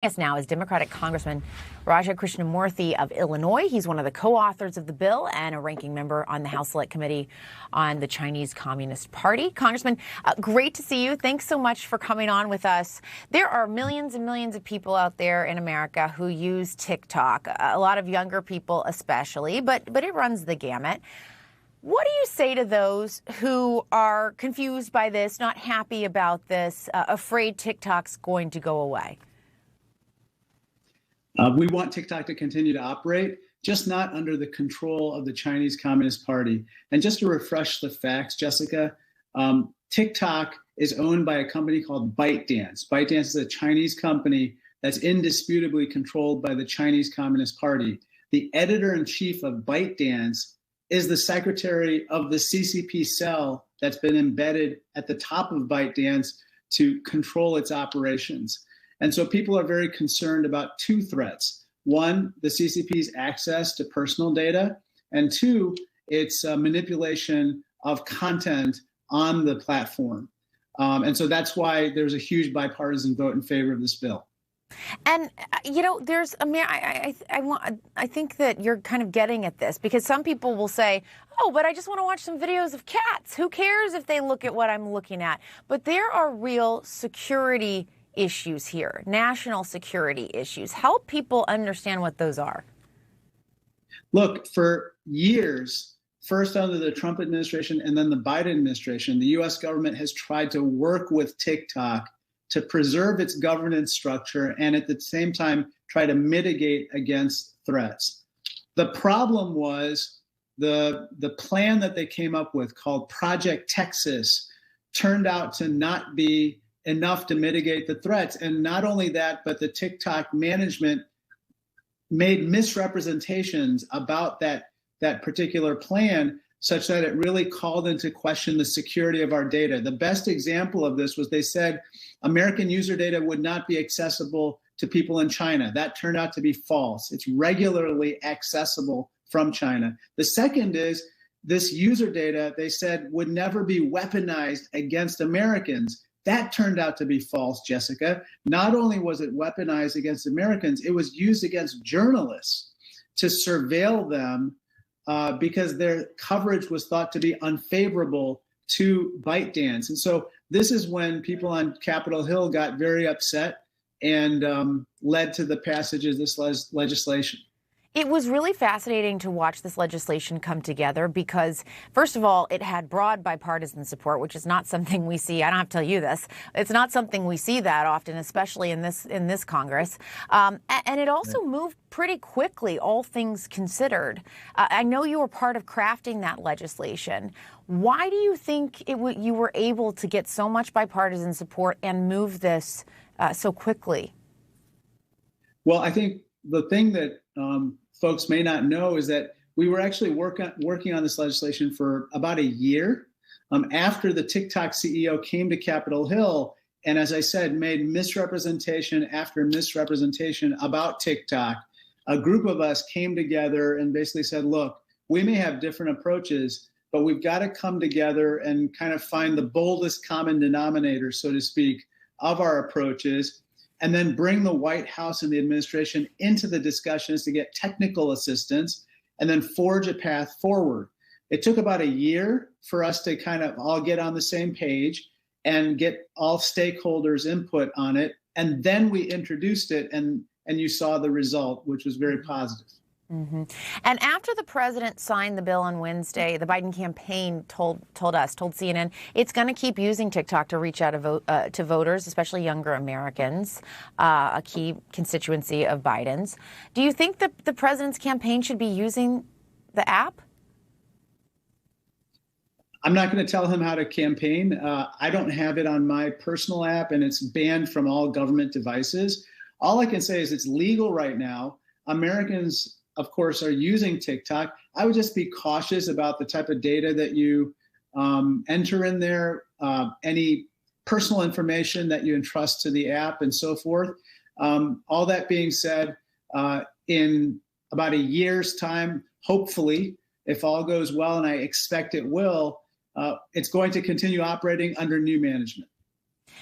Us now is Democratic Congressman Raja Krishnamoorthi of Illinois. He's one of the co-authors of the bill and a ranking member on the House Select Committee on the Chinese Communist Party. Congressman, great to see you. Thanks so much for coming on with us. There are millions and millions of people out there in America who use TikTok, a lot of younger people especially, but it runs the gamut. What do you say to those who are confused by this, not happy about this, afraid TikTok's going to go away? We want TikTok to continue to operate, just not under the control of the Chinese Communist Party. And just to refresh the facts, Jessica, TikTok is owned by a company called ByteDance. ByteDance is a Chinese company that's indisputably controlled by the Chinese Communist Party. The editor-in-chief of ByteDance is the secretary of the CCP cell that's been embedded at the top of ByteDance to control its operations. And so people are very concerned about two threats. One, the CCP's access to personal data, and two, its manipulation of content on the platform. And so that's why there's a huge bipartisan vote in favor of this bill. And, you know, there's I think that you're kind of getting at this because some people will say, oh, but I just want to watch some videos of cats. Who cares if they look at what I'm looking at? But there are real security issues here, national security issues. Help people understand what those are. Look, for years, first under the Trump administration and then the Biden administration, the U.S. government has tried to work with TikTok to preserve its governance structure and at the same time try to mitigate against threats. The problem was the plan that they came up with called Project Texas turned out to not be enough to mitigate the threats. And not only that, but the TikTok management made misrepresentations about that particular plan such that it really called into question the security of our data. The best example of this was they said American user data would not be accessible to people in China. That turned out to be false. It's regularly accessible from China. The second is this user data, they said, would never be weaponized against Americans. That turned out to be false, Jessica. Not only was it weaponized against Americans, it was used against journalists to surveil them because their coverage was thought to be unfavorable to ByteDance. And so this is when people on Capitol Hill got very upset and led to the passage of this legislation. It was really fascinating to watch this legislation come together because, first of all, it had broad bipartisan support, which is not something we see. I don't have to tell you this. It's not something we see that often, especially in this Congress. And it also moved pretty quickly, all things considered. I know you were part of crafting that legislation. Why do you think you were able to get so much bipartisan support and move this so quickly? Well, I think the thing that folks may not know is that we were actually working on this legislation for about a year after the TikTok CEO came to Capitol Hill and, as I said, made misrepresentation after misrepresentation about TikTok. A group of us came together and basically said, look, we may have different approaches, but we've got to come together and kind of find the boldest common denominator, so to speak, of our approaches, and then bring the White House and the administration into the discussions to get technical assistance and then forge a path forward. It took about a year for us to kind of all get on the same page and get all stakeholders' input on it. And then we introduced it and you saw the result, which was very positive. Mm-hmm. And after the president signed the bill on Wednesday, the Biden campaign told CNN, it's going to keep using TikTok to reach out to voters, especially younger Americans, a key constituency of Biden's. Do you think that the president's campaign should be using the app? I'm not going to tell him how to campaign. I don't have it on my personal app, and it's banned from all government devices. All I can say is it's legal right now. Americans, of course, are using TikTok. I would just be cautious about the type of data that you enter in there, any personal information that you entrust to the app and so forth. All that being said, in about a year's time, hopefully, if all goes well, and I expect it will, it's going to continue operating under new management.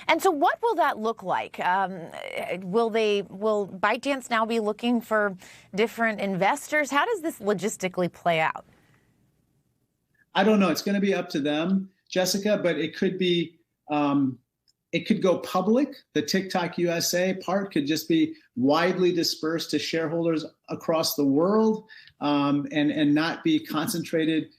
And so what will that look like? Will ByteDance now be looking for different investors? How does this logistically play out? I don't know. It's going to be up to them, Jessica, but it could be, it could go public. The TikTok USA part could just be widely dispersed to shareholders across the world, and not be concentrated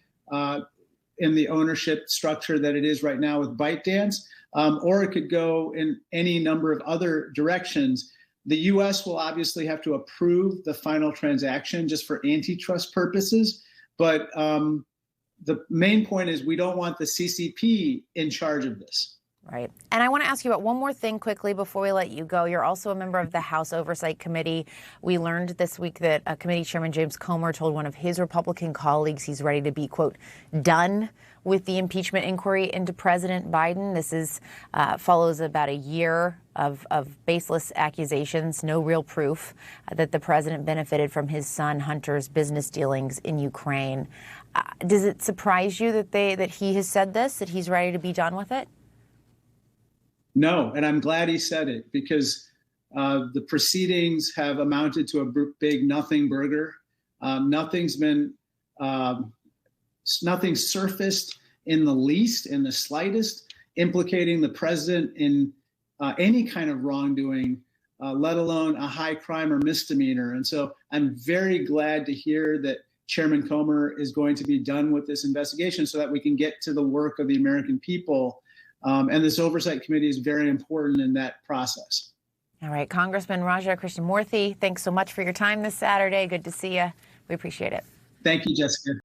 in the ownership structure that it is right now with ByteDance. Or it could go in any number of other directions. The U.S. will obviously have to approve the final transaction just for antitrust purposes. But the main point is we don't want the CCP in charge of this. Right. And I want to ask you about one more thing quickly before we let you go. You're also a member of the House Oversight Committee. We learned this week that Committee Chairman James Comer told one of his Republican colleagues he's ready to be, quote, done with the impeachment inquiry into President Biden. This is follows about a year of baseless accusations, no real proof that the president benefited from his son Hunter's business dealings in Ukraine. Does it surprise you that he has said this, that he's ready to be done with it? No, and I'm glad he said it, because the proceedings have amounted to a big nothing burger. Nothing's surfaced in the least, in the slightest, implicating the president in any kind of wrongdoing, let alone a high crime or misdemeanor. And so I'm very glad to hear that Chairman Comer is going to be done with this investigation so that we can get to the work of the American people. And this Oversight Committee is very important in that process. All right. Congressman Raja Krishnamoorthi, thanks so much for your time this Saturday. Good to see you. We appreciate it. Thank you, Jessica.